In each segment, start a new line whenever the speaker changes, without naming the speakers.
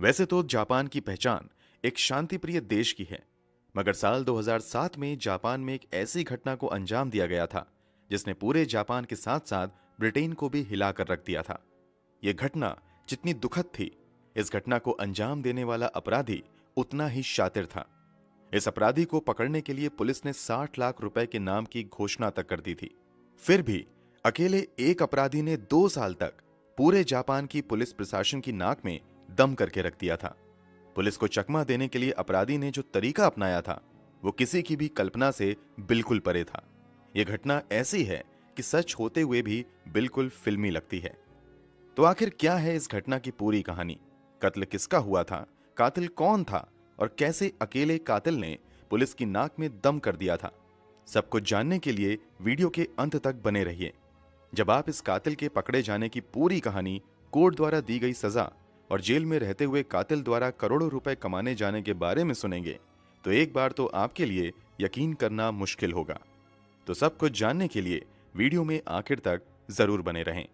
वैसे तो जापान की पहचान एक शांतिप्रिय देश की है, मगर साल 2007 में जापान में एक ऐसी घटना को अंजाम दिया गया था जिसने पूरे जापान के साथ साथ ब्रिटेन को भी हिलाकर रख दिया था। यह घटना जितनी दुखद थी, इस घटना को अंजाम देने वाला अपराधी उतना ही शातिर था। इस अपराधी को पकड़ने के लिए पुलिस ने 60 लाख रुपए के नाम की घोषणा तक कर दी थी। फिर भी अकेले एक अपराधी ने 2 साल तक पूरे जापान की पुलिस प्रशासन की नाक में दम करके रख दिया था। पुलिस को चकमा देने के लिए अपराधी ने जो तरीका अपनाया था, वो किसी की भी कल्पना से बिल्कुल परे था। यह घटना ऐसी है कि सच होते हुए भी बिल्कुल फिल्मी लगती है। तो आखिर क्या है इस घटना की पूरी कहानी? कत्ल किसका हुआ था, कातिल कौन था और कैसे अकेले कातिल ने पुलिस की नाक में दम कर दिया था? सब कुछ जानने के लिए वीडियो के अंत तक बने रहिए। जब आप इस कातिल के पकड़े जाने की पूरी कहानी, कोर्ट द्वारा दी गई सजा और जेल में रहते हुए कातिल द्वारा करोड़ों रुपए कमाने जाने के बारे में सुनेंगे, तो एक बार तो आपके लिए यकीन करना मुश्किल होगा। तो सब कुछ जानने के लिए वीडियो में आखिर तक जरूर बने रहें।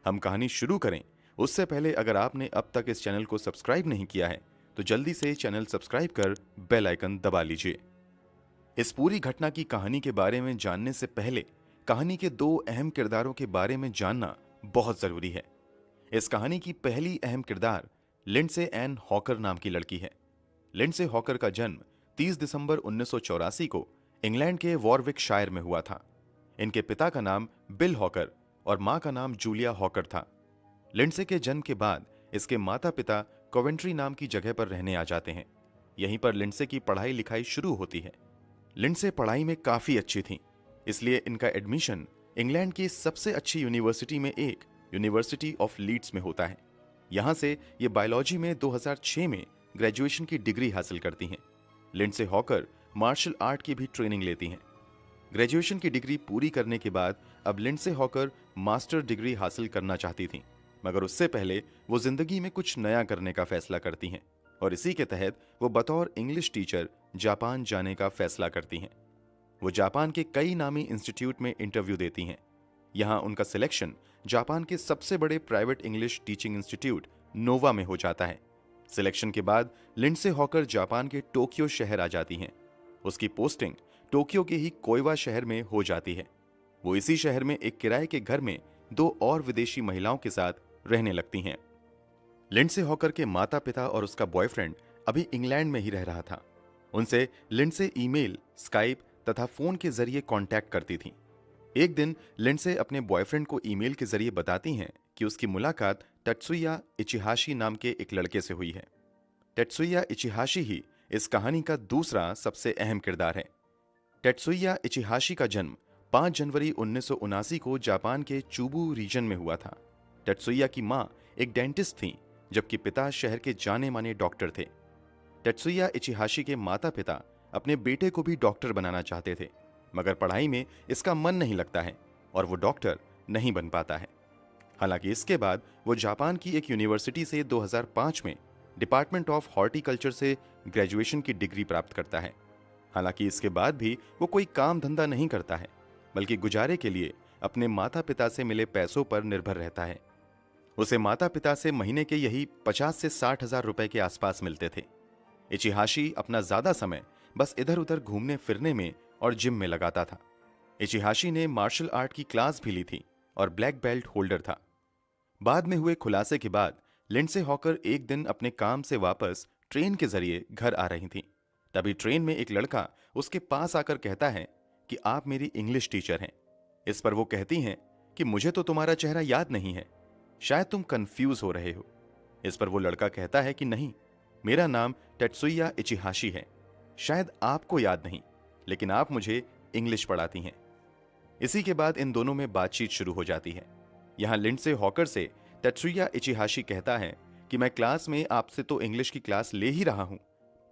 हम कहानी शुरू करें उससे पहले अगर आपने अब तक इस चैनल को सब्सक्राइब नहीं किया है तो जल्दी से चैनल सब्सक्राइब कर बेल आइकन दबा लीजिए। इस पूरी घटना की कहानी के बारे में जानने से पहले कहानी के 2 अहम किरदारों के बारे में जानना बहुत जरूरी है। इस कहानी की पहली अहम किरदार लिंडसे एन हॉकर नाम की लड़की है। लिंडसे हॉकर का जन्म 30 दिसंबर 1984 को इंग्लैंड के वॉरविकशायर में हुआ था। इनके पिता का नाम बिल हॉकर और मां का नाम जूलिया हॉकर था। लिंडसे के जन्म के बाद इसके माता पिता कोवेंट्री नाम की जगह पर रहने आ जाते हैं। यहीं पर लिंडसे की पढ़ाई लिखाई शुरू होती है। लिंडसे पढ़ाई में काफी अच्छी थी, इसलिए इनका एडमिशन इंग्लैंड की सबसे अच्छी यूनिवर्सिटी में एक यूनिवर्सिटी ऑफ लीड्स में होता है। यहां से ये बायोलॉजी में 2006 में ग्रेजुएशन की डिग्री हासिल करती हैं। लिंडसे हॉकर मार्शल आर्ट की भी ट्रेनिंग लेती हैं। ग्रेजुएशन की डिग्री पूरी करने के बाद अब लिंडसे हॉकर मास्टर डिग्री हासिल करना चाहती थी, मगर उससे पहले वो जिंदगी में कुछ नया करने का फैसला करती हैं और इसी के तहत वो बतौर इंग्लिश टीचर जापान जाने का फैसला करती हैं। वो जापान के कई नामी इंस्टीट्यूट में इंटरव्यू देती हैं। यहां उनका सिलेक्शन जापान के सबसे बड़े प्राइवेट इंग्लिश टीचिंग इंस्टीट्यूट नोवा में हो जाता है। सिलेक्शन के बाद लिंडसे हॉकर जापान के टोक्यो शहर आ जाती हैं। उसकी पोस्टिंग टोक्यो के ही कोइवा शहर में हो जाती है। वो इसी शहर में एक किराए के घर में 2 और विदेशी महिलाओं के साथ रहने लगती हैं। लिंडसे हॉकर के माता पिता और उसका बॉयफ्रेंड अभी इंग्लैंड में ही रह रहा था। उनसे लिंडसे ईमेल, स्काइप तथा फोन के जरिए कांटेक्ट करती थी। एक दिन लिंडसे अपने बॉयफ्रेंड को ईमेल के जरिए बताती हैं कि उसकी मुलाकात तेत्सुया इचिहाशी नाम के एक लड़के से हुई है। तेत्सुया इचिहाशी ही इस कहानी का दूसरा सबसे अहम किरदार है। तेत्सुया इचिहाशी का जन्म 5 जनवरी 1979 को जापान के चूबू रीजन में हुआ था। तेत्सुया की मां एक डेंटिस्ट थीं, जबकि पिता शहर के जाने माने डॉक्टर थे। तेत्सुया इचिहाशी के माता पिता अपने बेटे को भी डॉक्टर बनाना चाहते थे, मगर पढ़ाई में इसका मन नहीं लगता है और वो डॉक्टर नहीं बन पाता है। हालांकि इसके बाद वो जापान की एक यूनिवर्सिटी से 2005 में डिपार्टमेंट ऑफ हॉर्टिकल्चर से ग्रेजुएशन की डिग्री प्राप्त करता है। हालांकि इसके बाद भी वो कोई काम धंधा नहीं करता है, बल्कि गुजारे के लिए अपने माता पिता से मिले पैसों पर निर्भर रहता है। उसे माता पिता से महीने के यही 50 से 60 हजार रुपए के आसपास मिलते थे। इचिहाशी अपना ज्यादा समय बस इधर उधर घूमने फिरने में और जिम में लगाता था। इचिहाशी ने मार्शल आर्ट की क्लास भी ली थी और ब्लैक बेल्ट होल्डर था। बाद में हुए खुलासे के बाद लिंडसे हॉकर एक दिन अपने काम से वापस ट्रेन के जरिए घर आ रही थी। तभी ट्रेन में एक लड़का उसके पास आकर कहता है कि आप मेरी इंग्लिश टीचर हैं। इस पर वो कहती हैं कि मुझे तो तुम्हारा चेहरा याद नहीं है, शायद तुम कंफ्यूज हो रहे हो। इस पर वो लड़का कहता है कि नहीं, मेरा नाम तेत्सुया इचिहाशी है, शायद आपको याद नहीं, लेकिन आप मुझे इंग्लिश पढ़ाती हैं। इसी के बाद इन दोनों में बातचीत शुरू हो जाती है। यहां लिंडसे हॉकर से तेत्सुया इचिहाशी कहता है कि मैं क्लास में आपसे तो इंग्लिश की क्लास ले ही रहा हूं,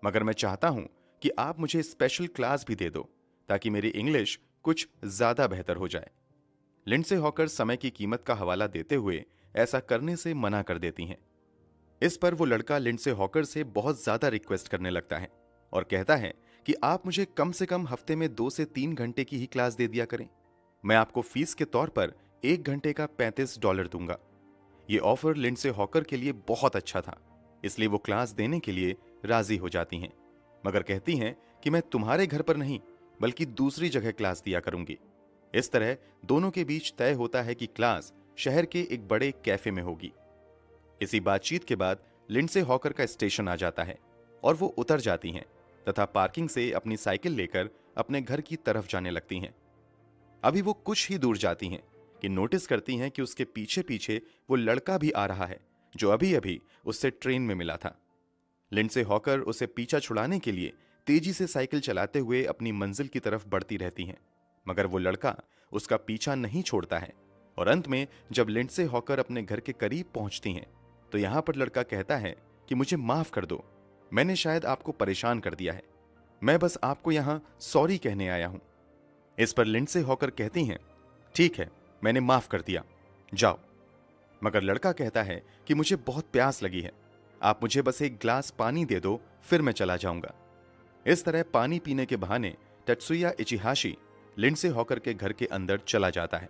मगर मैं चाहता हूं कि आप मुझे स्पेशल क्लास भी दे दो ताकि मेरी इंग्लिश कुछ ज्यादा बेहतर हो जाए। लिंडसे हॉकर समय की कीमत का हवाला देते हुए ऐसा करने से मना कर देती हैं। इस पर वो लड़का लिंडसे हॉकर से बहुत ज्यादा रिक्वेस्ट करने लगता है और कहता है कि आप मुझे कम से कम हफ्ते में 2 से 3 घंटे की ही क्लास दे दिया करें। मैं आपको फीस के तौर पर 1 घंटे का $35 दूंगा। ये ऑफर लिंडसे हॉकर के लिए बहुत अच्छा था, इसलिए वो क्लास देने के लिए राजी हो जाती हैं, मगर कहती हैं कि मैं तुम्हारे घर पर नहीं बल्कि दूसरी जगह क्लास दिया करूंगी। इस तरह दोनों के बीच तय होता है कि क्लास शहर के एक बड़े कैफे में होगी। इसी बातचीत के बाद लिंडसे हॉकर का स्टेशन आ जाता है और वो उतर जाती हैं तथा पार्किंग से अपनी साइकिल लेकर अपने घर की तरफ जाने लगती हैं। अभी वो कुछ ही दूर जाती हैं कि नोटिस करती हैं कि उसके पीछे पीछे वो लड़का भी आ रहा है जो अभी अभी उससे ट्रेन में मिला था। लिंडसे हॉकर उसे पीछा छुड़ाने के लिए तेजी से साइकिल चलाते हुए अपनी मंजिल की तरफ बढ़ती रहती हैं, मगर वो लड़का उसका पीछा नहीं छोड़ता है और अंत में जब लिंडसे हॉकर अपने घर के करीब पहुंचती हैं तो यहां पर लड़का कहता है कि मुझे माफ कर दो, मैंने शायद आपको परेशान कर दिया है, मैं बस आपको यहां सॉरी कहने आया हूं। इस पर लिंडसे हॉकर कहती हैं, ठीक है, मैंने माफ कर दिया, जाओ। मगर लड़का कहता है कि मुझे बहुत प्यास लगी है, आप मुझे बस एक ग्लास पानी दे दो, फिर मैं चला जाऊंगा। इस तरह पानी पीने के बहाने तत्सुया इचिहाशी लिंडसे हॉकर के घर के अंदर चला जाता है।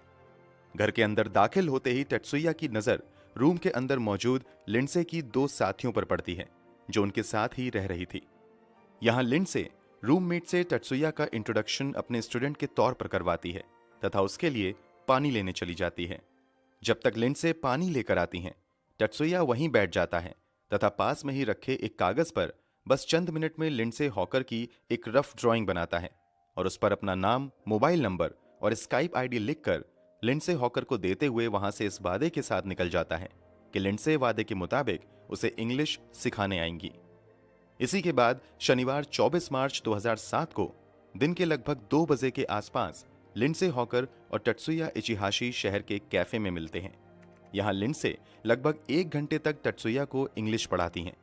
घर के अंदर दाखिल होते ही तत्सुया की नजर रूम के अंदर मौजूद लिंडसे की दो साथियों पर पड़ती है जो उनके साथ ही रह रही थी। यहां लिंडसे रूममेट से तत्सुया का इंट्रोडक्शन अपने स्टूडेंट के तौर पर करवाती है तथा उसके लिए पानी लेने चली जाती है। जब तक लिंडसे पानी लेकर आती हैं, तत्सुया वहीं बैठ जाता है तथा पास में ही रखे एक कागज पर बस चंद मिनट में लिंडसे हॉकर की एक रफ ड्राइंग बनाता है और उस पर अपना नाम, मोबाइल नंबर और स्काइप आईडी लिखकर लिंडसे हॉकर को देते हुए वहां से इस वादे के साथ निकल जाता है कि लिंडसे वादे के मुताबिक उसे इंग्लिश सिखाने आएंगी। इसी के बाद शनिवार 24 मार्च 2007 को दिन के लगभग 2 बजे के आसपास लिंडसे हॉकर और तत्सुया इचिहाशी शहर के कैफे में मिलते हैं। यहां लिंडसे लगभग 1 घंटे तक तत्सुया को इंग्लिश पढ़ाती हैं।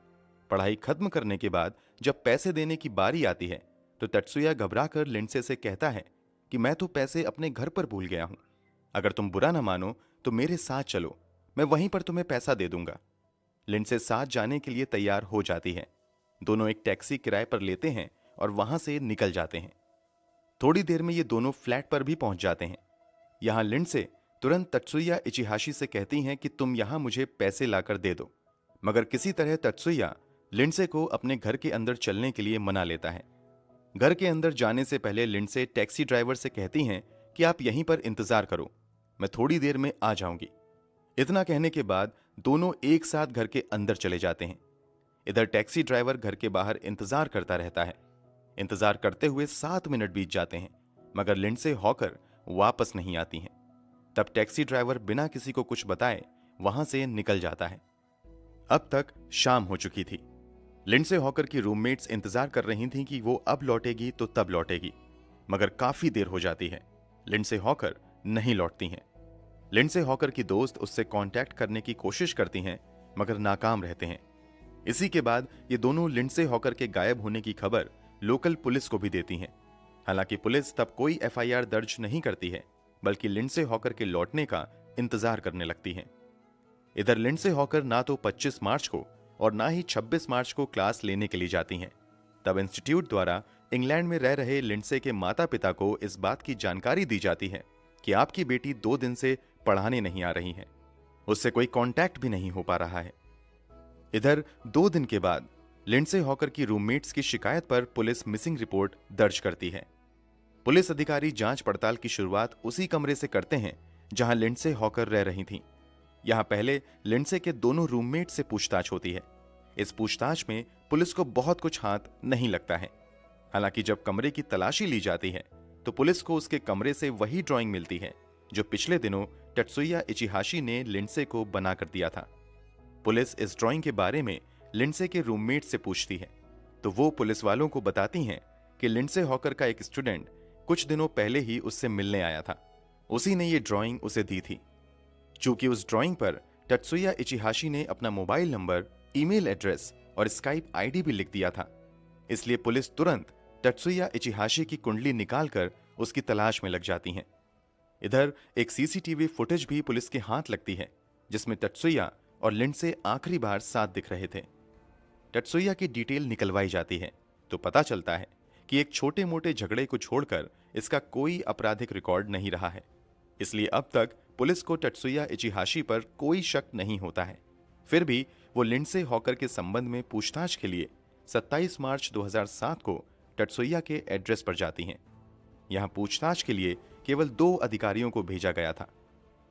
पढ़ाई खत्म करने के बाद जब पैसे देने की बारी आती है तो तत्सुया घबराकर लिंडसे से कहता है कि मैं तो पैसे अपने घर पर भूल गया हूं, अगर तुम बुरा ना मानो तो मेरे साथ चलो, मैं वहीं पर तुम्हें पैसा दे दूंगा। लिंडसे साथ जाने के लिए तैयार हो जाती है। दोनों एक टैक्सी किराए पर लेते हैं और वहां से निकल जाते हैं। थोड़ी देर में ये दोनों फ्लैट पर भी पहुंच जाते हैं। यहां लिंडसे तुरंत तत्सुया इचिहाशी से कहती हैं कि तुम यहां मुझे पैसे लाकर दे दो, मगर किसी तरह तत्सुया लिंडसे को अपने घर के अंदर चलने के लिए मना लेता है। घर के अंदर जाने से पहले लिंडसे टैक्सी ड्राइवर से कहती हैं कि आप यहीं पर इंतजार करो, मैं थोड़ी देर में आ जाऊंगी। इतना कहने के बाद दोनों एक साथ घर के अंदर चले जाते हैं। इधर टैक्सी ड्राइवर घर के बाहर इंतजार करता रहता है। इंतजार करते हुए 7 मिनट बीत जाते हैं, मगर लिंडसे हॉकर वापस नहीं आती हैं। तब टैक्सी ड्राइवर बिना किसी को कुछ बताए वहां से निकल जाता है। अब तक शाम हो चुकी थी। लिंडसे हॉकर की रूममेट्स इंतजार कर रही थीं कि वो अब लौटेगी तो तब लौटेगी, मगर काफी देर हो जाती है। लिंडसे हॉकर नहीं लौटती हैं। लिंडसे हॉकर की दोस्त उससे कांटेक्ट करने की कोशिश करती हैं, मगर नाकाम रहते हैं। इसी के बाद ये दोनों लिंडसे हॉकर के गायब होने की खबर लोकल पुलिस को भी देती हैं। हालांकि पुलिस तब कोई एफआईआर दर्ज नहीं करती है, बल्कि लिंडसे हॉकर के लौटने का इंतजार करने लगती है। इधर लिंडसे हॉकर ना तो 25 मार्च को और ना ही 26 मार्च को क्लास लेने के लिए जाती हैं। तब इंस्टीट्यूट द्वारा इंग्लैंड में रह रहे लिंडसे के माता पिता को इस बात की जानकारी दी जाती है कि आपकी बेटी 2 दिन से पढ़ाने नहीं आ रही है, उससे कोई कांटेक्ट भी नहीं हो पा रहा है। इधर 2 दिन के बाद लिंडसे हॉकर की रूममेट्स की शिकायत पर पुलिस मिसिंग रिपोर्ट दर्ज करती है। पुलिस अधिकारी जांच पड़ताल की शुरुआत उसी कमरे से करते हैं जहां लिंडसे हॉकर रह रही थीं। यहां पहले लिंडसे के दोनों रूममेट से पूछताछ होती है। इस पूछताछ में पुलिस को बहुत कुछ हाथ नहीं लगता है। हालांकि जब कमरे की तलाशी ली जाती है तो पुलिस को उसके कमरे से वही ड्राइंग मिलती है जो पिछले दिनों तत्सुया इचिहाशी ने लिंडसे को बना कर दिया था। पुलिस इस ड्राइंग के बारे में लिंडसे के रूममेट से पूछती है तो वो पुलिस वालों को बताती हैं कि लिंडसे हॉकर का एक स्टूडेंट कुछ दिनों पहले ही उससे मिलने आया था, उसी ने ये ड्राइंग उसे दी थी। चूंकि उस ड्राइंग पर तत्सुया इचिहाशी ने अपना मोबाइल नंबर, ईमेल एड्रेस और स्काइप आईडी भी लिख दिया था, इसलिए पुलिस तुरंत तत्सुया इचिहाशी की कुंडली निकालकर उसकी तलाश में लग जाती है। इधर एक सीसीटीवी फुटेज भी पुलिस के हाथ लगती है जिसमें तत्सुया और लिंडसे आखिरी बार साथ दिख रहे थे। तत्सुया की डिटेल निकलवाई जाती है तो पता चलता है कि एक छोटे मोटे झगड़े को छोड़कर इसका कोई आपराधिक रिकॉर्ड नहीं रहा है, इसलिए अब तक पुलिस को तत्सुया इचिहाशी पर कोई शक नहीं होता है। फिर भी वो लिंडसे हॉकर के संबंध में पूछताछ के लिए 27 मार्च 2007 को टत्सुया के एड्रेस पर जाती हैं। यहां पूछताछ के लिए केवल 2 अधिकारियों को भेजा गया था।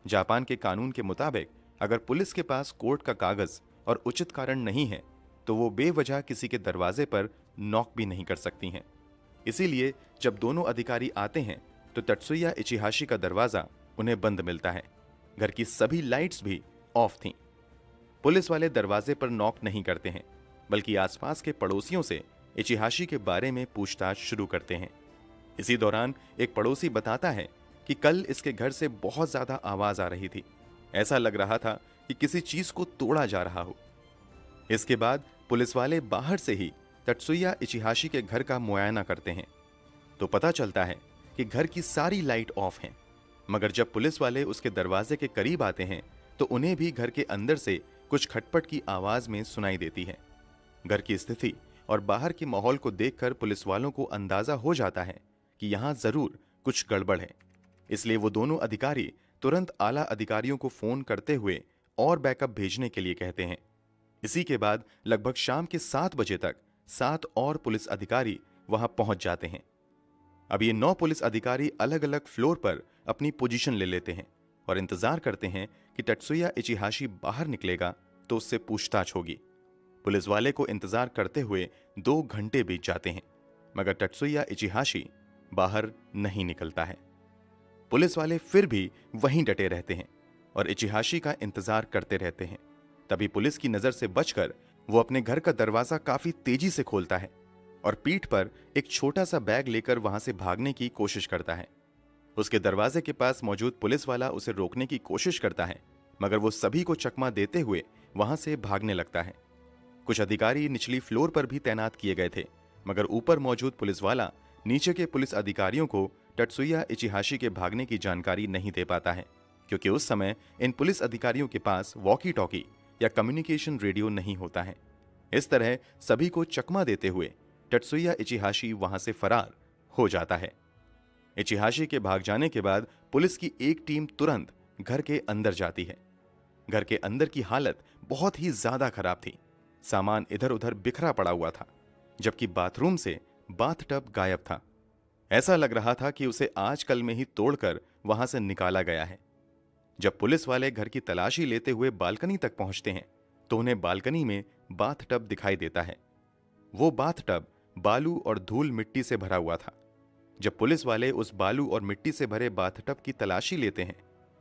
जापान के कानून के मुताबिक अगर पुलिस के पास कोर्ट का कागज और उचित कारण नहीं है तो वो बेवजह किसी के दरवाजे पर नॉक भी नहीं कर सकती हैं। इसीलिए जब दोनों अधिकारी आते हैं तो तत्सुया इचिहाशी का दरवाजा उन्हें बंद मिलता है। घर की सभी लाइट्स भी ऑफ थीं। पुलिस वाले दरवाजे पर नॉक नहीं करते हैं, बल्कि आसपास के पड़ोसियों से इचिहाशी के बारे में पूछताछ शुरू करते हैं। इसी दौरान एक पड़ोसी बताता है कि कल इसके घर से बहुत ज्यादा आवाज आ रही थी। ऐसा लग रहा था कि किसी चीज को तोड़ा जा रहा हो। इसके बाद पुलिस वाले बाहर से ही तत्सुया इचिहाशी के घर का मुआयना करते हैं तो पता चलता है कि घर की सारी लाइट ऑफ हैं। मगर जब पुलिस वाले उसके दरवाजे के करीब आते हैं तो उन्हें भी घर के अंदर से कुछ खटपट की आवाज में सुनाई देती है। घर की स्थिति और बाहर के माहौल को देखकर पुलिस वालों को अंदाजा हो जाता है कि यहां जरूर कुछ गड़बड़ है। इसलिए वो दोनों अधिकारी तुरंत आला अधिकारियों को फोन करते हुए और बैकअप भेजने के लिए कहते हैं। इसी के बाद लगभग शाम के 7 बजे तक 7 और पुलिस अधिकारी वहां पहुंच जाते हैं। अब ये 9 पुलिस अधिकारी अलग अलग फ्लोर पर अपनी पोजीशन ले लेते हैं और इंतजार करते हैं कि तत्सुया इचिहाशी बाहर निकलेगा तो उससे पूछताछ होगी। पुलिस वाले को इंतजार करते हुए 2 घंटे बीत जाते हैं, मगर तत्सुया इचिहाशी बाहर नहीं निकलता है। पुलिस वाले फिर भी वहीं डटे रहते हैं और इचिहाशी का इंतजार करते रहते हैं। तभी पुलिस की नजर से बचकर वो अपने घर का दरवाजा काफी तेजी से खोलता है और पीठ पर एक छोटा सा बैग लेकर वहां से भागने की कोशिश करता है। उसके दरवाजे के पास मौजूद पुलिस वाला उसे रोकने की कोशिश करता है, मगर वो सभी को चकमा देते हुए वहां से भागने लगता है। कुछ अधिकारी निचली फ्लोर पर भी तैनात किए गए थे, मगर ऊपर मौजूद पुलिस वाला नीचे के पुलिस अधिकारियों को तत्सुया इचिहाशी के भागने की जानकारी नहीं दे पाता है, क्योंकि उस समय इन पुलिस अधिकारियों के पास वॉकी टॉकी या कम्युनिकेशन रेडियो नहीं होता है। इस तरह सभी को चकमा देते हुए तत्सुया इचिहाशी वहां से फरार हो जाता है। इचिहाशी के भाग जाने के बाद पुलिस की एक टीम तुरंत घर के अंदर जाती है। घर के अंदर की हालत बहुत ही ज्यादा खराब थी। सामान इधर उधर बिखरा पड़ा हुआ था, जबकि बाथरूम से बाथटब गायब था। ऐसा लग रहा था कि उसे आजकल में ही तोड़कर वहां से निकाला गया है। जब पुलिस वाले घर की तलाशी लेते हुए बालकनी तक पहुंचते हैं तो उन्हें बालकनी में बाथटब दिखाई देता है। वो बाथटब बालू और धूल मिट्टी से भरा हुआ था। जब पुलिस वाले उस बालू और मिट्टी से भरे बाथटब की तलाशी लेते हैं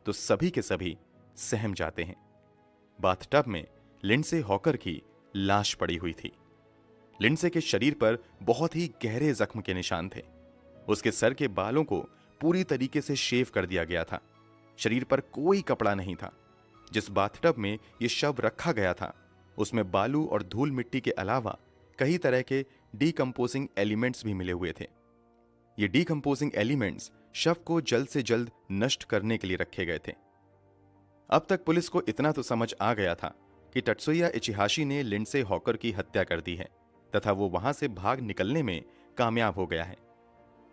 तो सभी के सभी सहम जाते हैं। बाथटब में लिंडसे हॉकर की लाश पड़ी हुई थी। लिंडसे के शरीर पर बहुत ही गहरे जख्म के निशान थे। उसके सर के बालों को पूरी तरीके से शेव कर दिया गया था। शरीर पर कोई कपड़ा नहीं था। जिस बाथटब में यह शव रखा गया था उसमें बालू और धूल मिट्टी के अलावा कई तरह के डीकंपोजिंग एलिमेंट्स भी मिले हुए थे। ये डीकंपोजिंग एलिमेंट्स शव को जल्द से जल्द नष्ट करने के लिए रखे गए थे। अब तक पुलिस को इतना तो समझ आ गया था कि तत्सुया इचिहाशी ने लिंडसे हॉकर की हत्या कर दी है तथा वो वहां से भाग निकलने में कामयाब हो गया है।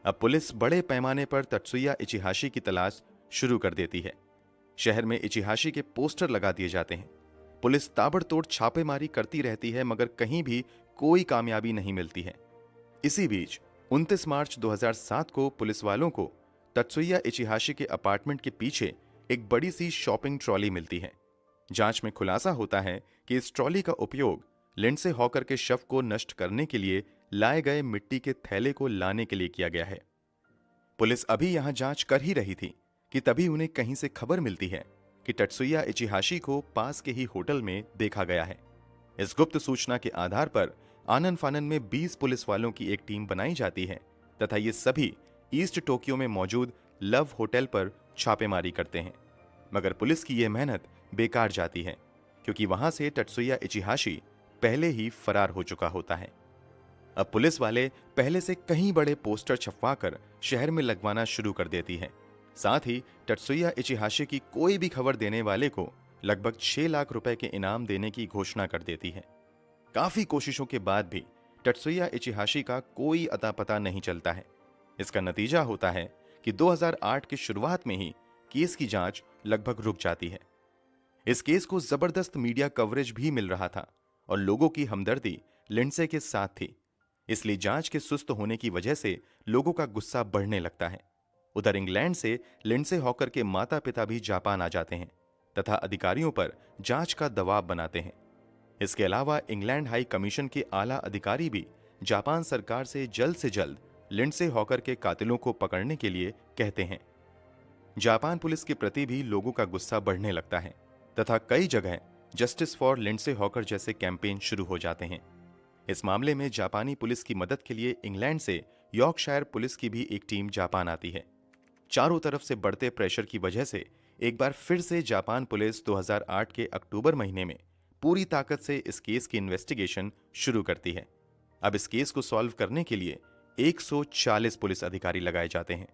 अब पुलिस बड़े पैमाने पर तत्सुया इचिहाशी की तलाश शुरू कर देती है। शहर में इचिहाशी के पोस्टर लगा दिए जाते हैं। पुलिस ताबड़तोड़ छापेमारी करती रहती है, मगर कहीं भी कोई कामयाबी नहीं मिलती है। इसी बीच 29 मार्च 2007 को पुलिस वालों को तत्सुया इचिहाशी के अपार्टमेंट के पीछे एक बड़ी सी शॉपिंग ट्रॉली मिलती है। जांच में खुलासा होता है कि इस ट्रॉली का उपयोग लिंडसे हॉकर के शव को नष्ट करने के लिए लाए गए मिट्टी के थैले को लाने के लिए किया गया है। पुलिस अभी यहां जांच कर ही रही थी कि तभी उन्हें कहीं से खबर मिलती है कि तत्सुया इचिहाशी को पास के ही होटल में देखा गया है। इस गुप्त सूचना के आधार पर आनन फानन में 20 पुलिस वालों की एक टीम बनाई जाती है तथा ये सभी ईस्ट टोक्यो में मौजूद लव होटल पर छापेमारी करते हैं। मगर पुलिस की यह मेहनत बेकार जाती है, क्योंकि वहां से तत्सुया इचिहाशी पहले ही फरार हो चुका होता है। अब पुलिस वाले पहले से कहीं बड़े पोस्टर छपवाकर शहर में लगवाना शुरू कर देती है। साथ ही तत्सुया इचिहाशी की कोई भी खबर देने वाले को लगभग 6 लाख रुपए के इनाम देने की घोषणा कर देती है। काफी कोशिशों के बाद भी तत्सुया इचिहाशी का कोई अता पता नहीं चलता है। इसका नतीजा होता है कि 2008 की शुरुआत में ही केस की जांच लगभग रुक जाती है। इस केस को जबरदस्त मीडिया कवरेज भी मिल रहा था और लोगों की हमदर्दी लिंडसे के साथ थी। इसलिए जांच के सुस्त होने की वजह से लोगों का गुस्सा बढ़ने लगता है। उधर इंग्लैंड से लिंडसे हॉकर के माता पिता भी जापान आ जाते हैं तथा अधिकारियों पर जांच का दबाव बनाते हैं। इसके अलावा इंग्लैंड हाई कमीशन के आला अधिकारी भी जापान सरकार से जल्द लिंडसे हॉकर के कातिलों को पकड़ने के लिए कहते हैं। जापान पुलिस के प्रति भी लोगों का गुस्सा बढ़ने लगता है तथा कई जगह जस्टिस फॉर लिंडसे हॉकर जैसे कैंपेन शुरू हो जाते हैं। इस मामले में जापानी पुलिस की मदद के लिए इंग्लैंड से यॉर्कशायर पुलिस की भी एक टीम जापान आती है। चारों तरफ से बढ़ते प्रेशर की वजह से एक बार फिर से जापान पुलिस 2008 के अक्टूबर महीने में पूरी ताकत से इस केस की इन्वेस्टिगेशन शुरू करती है। अब इस केस को सॉल्व करने के लिए 140 पुलिस अधिकारी लगाए जाते हैं।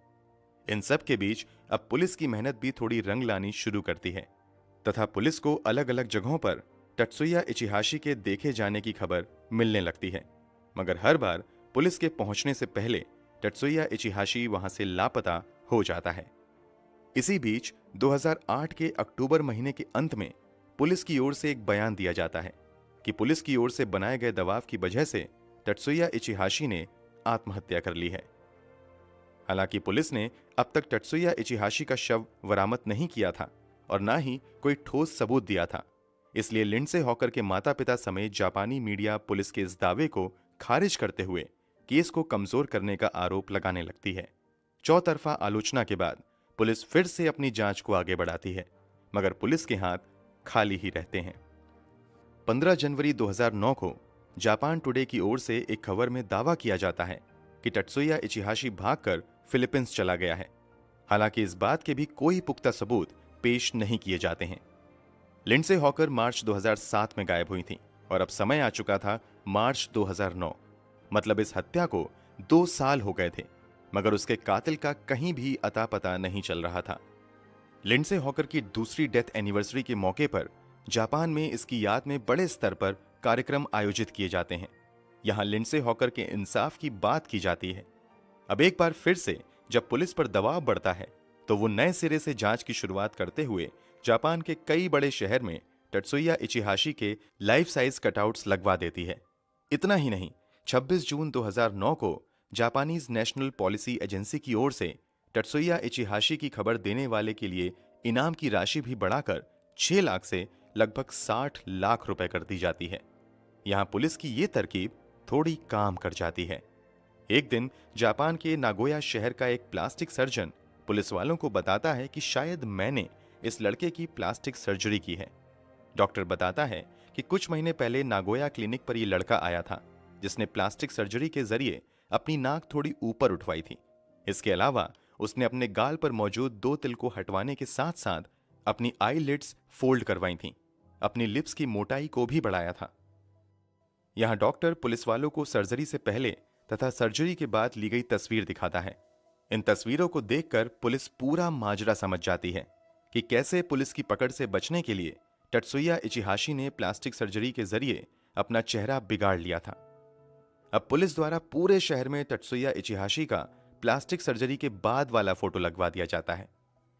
इन सब के बीच अब पुलिस की मेहनत भी थोड़ी रंग लानी शुरू करती है तथा पुलिस को अलग अलग जगहों पर टत्सुया इचिहाशी के देखे जाने की खबर मिलने लगती है, मगर हर बार पुलिस के पहुंचने से पहले टत्सुया इचिहाशी वहां से लापता हो जाता है। इसी बीच 2008 के अक्टूबर महीने के अंत में पुलिस की ओर से एक बयान दिया जाता है कि पुलिस की ओर से बनाए गए दबाव की वजह से टत्सुया इचिहाशी ने आत्महत्या कर ली है। हालांकि पुलिस ने अब तक टत्सुया इचिहाशी का शव बरामद नहीं किया था और न ही कोई ठोस सबूत दिया था, इसलिए लिंडसे हॉकर के माता पिता समेत जापानी मीडिया पुलिस के इस दावे को खारिज करते हुए केस को कमजोर करने का आरोप लगाने लगती है। चौतरफा आलोचना के बाद पुलिस फिर से अपनी जांच को आगे बढ़ाती है, मगर पुलिस के हाथ खाली ही रहते हैं। 15 जनवरी 2009 को जापान टुडे की ओर से एक खबर में दावा किया जाता है कि टत्सुया इचिहाशी भागकर फिलीपींस चला गया है। हालांकि इस बात के भी कोई पुख्ता सबूत पेश नहीं किए जाते हैं। लिंडसे हॉकर मार्च 2007 में गायब हुई थी और अब समय आ चुका था मार्च 2009, मतलब इस हत्या को 2 साल हो गए थे, मगर उसके कातिल का कहीं भी अता पता नहीं चल रहा था। लिंडसे हॉकर की दूसरी डेथ एनिवर्सरी के मौके पर जापान में इसकी याद में बड़े स्तर पर कार्यक्रम आयोजित किए जाते हैं। यहां लिंडसे हॉकर के इंसाफ की बात की जाती है। अब एक बार फिर से जब पुलिस पर दबाव बढ़ता है तो वो नए सिरे से जांच की शुरुआत करते हुए जापान के कई बड़े शहर में टत्सुया इचिहाशी के लाइफ साइज कटआउट्स लगवा देती है। इतना ही नहीं, 26 जून 2009 को जापानीज नेशनल पॉलिसी एजेंसी की ओर से टत्सुया इचिहाशी की खबर देने वाले के लिए इनाम की राशि भी बढ़ाकर 6 लाख से लगभग 60 लाख रुपए कर दी जाती है। यहां पुलिस की ये तरकीब थोड़ी काम कर जाती है। एक दिन जापान के नागोया शहर का एक प्लास्टिक सर्जन पुलिस वालों को बताता है कि शायद मैंने इस लड़के की प्लास्टिक सर्जरी की है। डॉक्टर बताता है कि कुछ महीने पहले नागोया क्लिनिक पर यह लड़का आया था जिसने प्लास्टिक सर्जरी के जरिए अपनी नाक थोड़ी ऊपर उठवाई थी। इसके अलावा उसने अपने गाल पर मौजूद 2 तिल को हटवाने के साथ साथ अपनी आईलिड्स फोल्ड करवाई थी, अपनी लिप्स की मोटाई को भी बढ़ाया था। यहां डॉक्टर पुलिस वालों को सर्जरी से पहले तथा सर्जरी के बाद ली गई तस्वीर दिखाता है। इन तस्वीरों को देखकर पुलिस पूरा माजरा समझ जाती है कि कैसे पुलिस की पकड़ से बचने के लिए टत्सुया इचिहाशी ने प्लास्टिक सर्जरी के जरिए अपना चेहरा बिगाड़ लिया था। अब पुलिस द्वारा पूरे शहर में टत्सुया इचिहाशी का प्लास्टिक सर्जरी के बाद वाला फोटो लगवा दिया जाता है।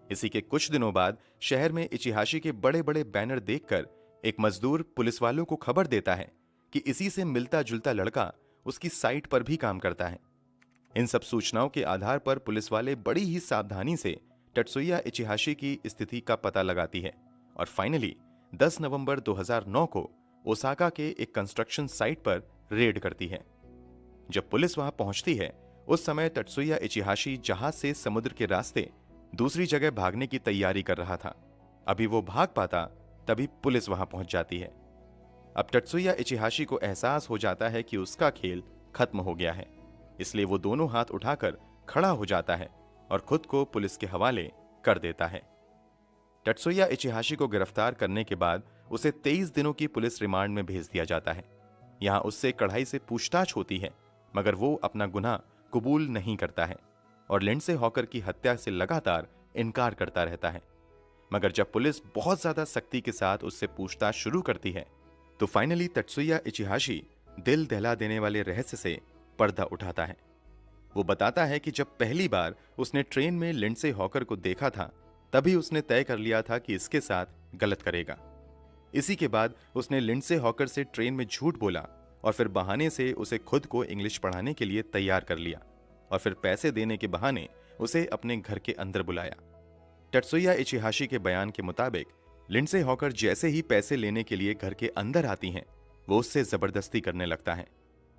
इसी के कुछ दिनों बाद शहर में इचिहाशी के बड़े बड़े बैनर देखकर एक मजदूर पुलिस वालों को खबर देता है कि इसी से मिलता जुलता लड़का उसकी साइट पर भी काम करता है। इन सब सूचनाओं के आधार पर पुलिस वाले बड़ी ही सावधानी से टत्सुया इचिहाशी की स्थिति का पता लगाती है और फाइनली 10 नवंबर 2009 को ओसाका के एक कंस्ट्रक्शन साइट पर रेड करती है। जब पुलिस वहां पहुंचती है उस समय टत्सुया इचिहाशी जहाज से समुद्र के रास्ते दूसरी जगह भागने की तैयारी कर रहा था। अभी वो भाग पाता तभी पुलिस वहां पहुंच जाती है। अब टत्सुया इचिहाशी को एहसास हो जाता है कि उसका खेल खत्म हो गया है, इसलिए वो दोनों हाथ उठाकर खड़ा हो जाता है और खुद को पुलिस के हवाले कर देता है। टत्सुया इचिहाशी को गिरफ्तार करने के बाद उसे 23 दिनों की पुलिस रिमांड में भेज दिया जाता है। यहां उससे कड़ाई से पूछताछ होती है, मगर वो अपना गुनाह कबूल नहीं करता है और लिंडसे हॉकर की हत्या से लगातार इनकार करता रहता है। मगर जब पुलिस बहुत ज्यादा सख्ती के साथ उससे पूछताछ शुरू करती है तो फाइनली टत्सुया इचिहाशी दिल दहला देने वाले रहस्य से पर्दा उठाता है। वो बताता है कि जब पहली बार उसने ट्रेन में लिंडसे हॉकर को देखा था तभी उसने तय कर लिया था कि इसके साथ गलत करेगा। इसी के बाद उसने लिंडसे हॉकर से ट्रेन में झूठ बोला और फिर बहाने से उसे खुद को इंग्लिश पढ़ाने के लिए तैयार कर लिया और फिर पैसे देने के बहाने उसे अपने घर के अंदर बुलाया। टत्सुया इचिहाशी के बयान के मुताबिक लिंडसे हॉकर जैसे ही पैसे लेने के लिए घर के अंदर आती हैं, वो उससे जबरदस्ती करने लगता है।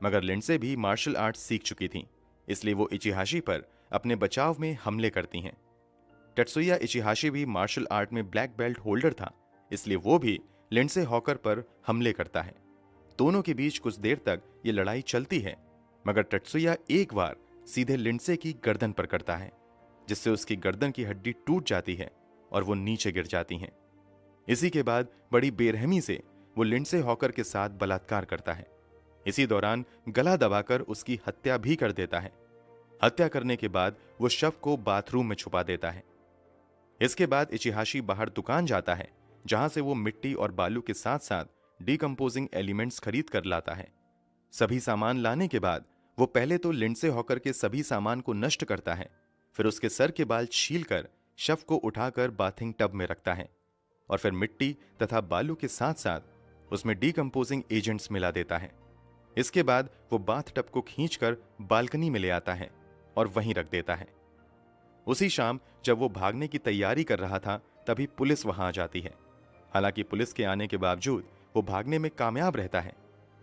मगर लिंडसे भी मार्शल आर्ट सीख चुकी थी, इसलिए वो इचिहाशी पर अपने बचाव में हमले करती हैं। टत्सुया इचिहाशी भी मार्शल आर्ट में ब्लैक बेल्ट होल्डर था, इसलिए वो भी लिंडसे हॉकर पर हमले करता है। दोनों के बीच कुछ देर तक ये लड़ाई चलती है, मगर टत्सुया एक बार सीधे लिंडसे की गर्दन पर करता है, जिससे उसकी गर्दन की हड्डी टूट जाती है और वो नीचे गिर जाती हैं। इसी के बाद बड़ी बेरहमी से वो लिंडसे हॉकर के साथ बलात्कार करता है। इसी दौरान गला दबाकर उसकी हत्या भी कर देता है। हत्या करने के बाद वो शव को बाथरूम में छुपा देता है। इसके बाद इचिहाशी बाहर दुकान जाता है, जहां से वो मिट्टी और बालू के साथ साथ डिकम्पोजिंग एलिमेंट्स खरीद कर लाता है। सभी सामान लाने के बाद वो पहले तो लिंडसे हॉकर के सभी सामान को नष्ट करता है, फिर उसके सर के बाल छीलकर शव को उठाकर बाथिंग टब में रखता है और फिर मिट्टी तथा बालू के साथ साथ उसमें डिकम्पोजिंग एजेंट्स मिला देता है। इसके बाद वो बाथ टब को खींचकर बालकनी में ले आता है और वहीं रख देता है। उसी शाम जब वो भागने की तैयारी कर रहा था, तभी पुलिस वहां आ जाती है। हालांकि पुलिस के आने के बावजूद वो भागने में कामयाब रहता है।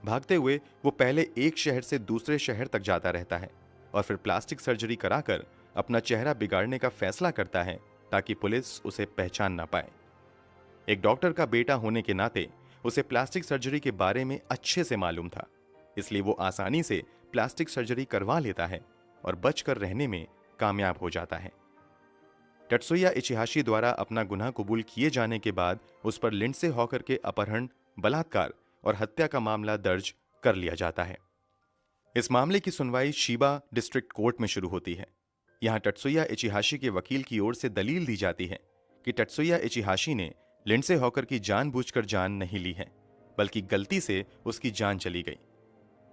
भागते हुए वो पहले एक शहर से दूसरे शहर तक जाता रहता है और फिर प्लास्टिक सर्जरी कराकर अपना चेहरा बिगाड़ने का फैसला करता है ताकि पुलिस उसे पहचान ना पाए। एक डॉक्टर का बेटा होने के नाते उसे प्लास्टिक सर्जरी के बारे में अच्छे से मालूम था, इसलिए वो आसानी से प्लास्टिक सर्जरी करवा लेता है और बचकर रहने में कामयाब हो जाता है। टत्सुया इचिहाशी द्वारा अपना गुनाह कबूल किए जाने के बाद उस पर लिंडसे हॉकर के अपहरण, बलात्कार और हत्या का मामला दर्ज कर लिया जाता है। इस मामले की सुनवाई शिबा डिस्ट्रिक्ट कोर्ट में शुरू होती है। यहां टत्सुया इचिहाशी के वकील की ओर से दलील दी जाती है कि टत्सुया इचिहाशी ने लिंडसे हॉकर की जानबूझकर जान नहीं ली है, बल्कि गलती से उसकी जान चली गई।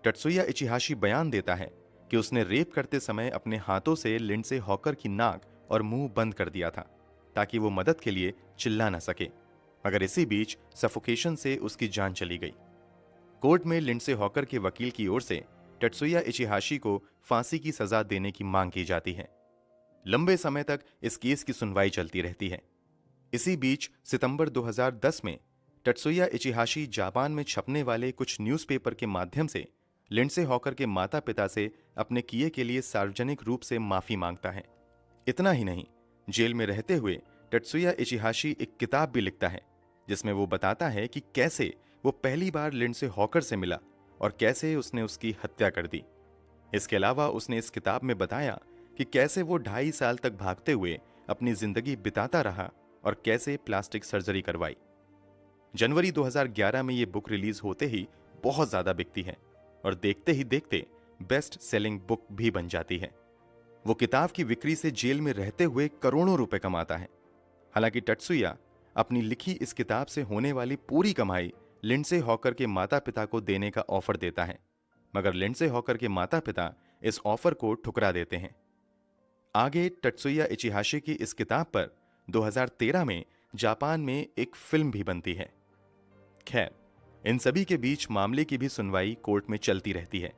टत्सुया इचिहाशी बयान देता है कि उसने रेप करते समय अपने हाथों से लिंडसे हॉकर की नाक और मुंह बंद कर दिया था ताकि वो मदद के लिए चिल्ला न सके, मगर इसी बीच सफोकेशन से उसकी जान चली गई। कोर्ट में लिंडसे हॉकर के वकील की ओर से टत्सुया इचिहाशी को फांसी की सजा देने की मांग की जाती है। लंबे समय तक इस केस की सुनवाई चलती रहती है। इसी बीच सितंबर 2010 में टत्सुया इचिहाशी जापान में छपने वाले कुछ न्यूज़पेपर के माध्यम से लिंडसे हॉकर के माता पिता से अपने किए के लिए सार्वजनिक रूप से माफी मांगता है। इतना ही नहीं, जेल में रहते हुए टत्सुया इचिहाशी एक किताब भी लिखता है, जिसमें वो बताता है कि कैसे वो पहली बार लिंडसे हॉकर से मिला और कैसे उसने उसकी हत्या कर दी। इसके अलावा उसने इस किताब में बताया कि कैसे वो 2.5 साल तक भागते हुए अपनी जिंदगी बिताता रहा और कैसे प्लास्टिक सर्जरी करवाई। जनवरी 2011 में ये बुक रिलीज होते ही बहुत ज्यादा बिकती है और देखते ही देखते बेस्ट सेलिंग बुक भी बन जाती है। वो किताब की बिक्री से जेल में रहते हुए करोड़ों रुपए कमाता है। हालांकि टत्सुया अपनी लिखी इस किताब से होने वाली पूरी कमाई लिंडसे हॉकर के माता पिता को देने का ऑफर देता है, मगर लिंडसे हॉकर के माता पिता इस ऑफर को ठुकरा देते हैं। आगे टत्सुया इचिहाशी की इस किताब पर 2013 में जापान में एक फिल्म भी बनती है। खैर, इन सभी के बीच मामले की भी सुनवाई कोर्ट में चलती रहती है।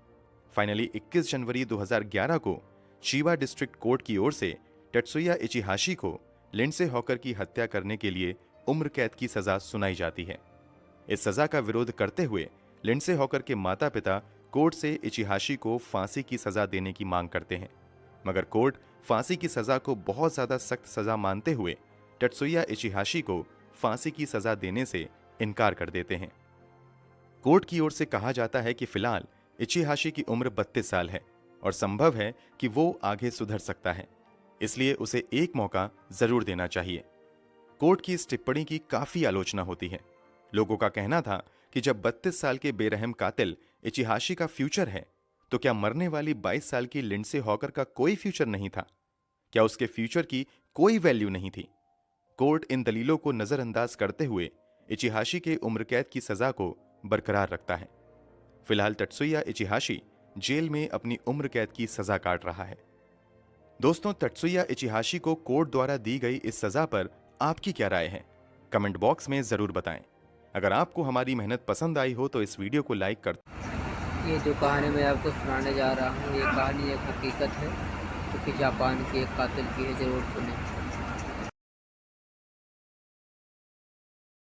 फाइनली 21 जनवरी 2011 को शिबा डिस्ट्रिक्ट कोर्ट की ओर से टत्सुया इचिहाशी को लिंडसे हॉकर की हत्या करने के लिए उम्र कैद की सजा सुनाई जाती है। इस सजा का विरोध करते हुए लिंडसे हॉकर के माता पिता कोर्ट से इचिहाशी को फांसी की सजा देने की मांग करते हैं, मगर कोर्ट फांसी की सजा को बहुत ज्यादा सख्त सजा मानते हुए टत्सुया इचिहाशी को फांसी की सजा देने से इनकार कर देते हैं। कोर्ट की ओर से कहा जाता है कि फिलहाल इचिहाशी की उम्र 32 साल है और संभव है कि वो आगे सुधर सकता है, इसलिए उसे एक मौका जरूर देना चाहिए। कोर्ट की इस टिप्पणी की काफी आलोचना होती है। लोगों का कहना था कि जब 32 साल के बेरहम कातिल इचिहाशी का फ्यूचर है, तो क्या मरने वाली 22 साल की लिंडसे हॉकर का कोई फ्यूचर नहीं था? क्या उसके फ्यूचर की कोई वैल्यू नहीं थी? कोर्ट इन दलीलों को नजरअंदाज करते हुए इचिहाशी के उम्र कैद की सजा को बरकरार रखता है। फिलहाल टत्सुया इचिहाशी जेल में अपनी उम्र कैद की सजा काट रहा है। दोस्तों, तत्सुया इचिहाशी को कोर्ट द्वारा दी गई इस सजा पर आपकी क्या राय है? कमेंट बॉक्स में जरूर बताएं। अगर आपको हमारी मेहनत पसंद आई हो तो इस वीडियो को लाइक कर।
ये जो कहानी मैं आपको सुनाने जा रहा हूँ, ये कहानी एक हकीकत है जो कि जापान के एक कातिल की है, ज़रूर सुने।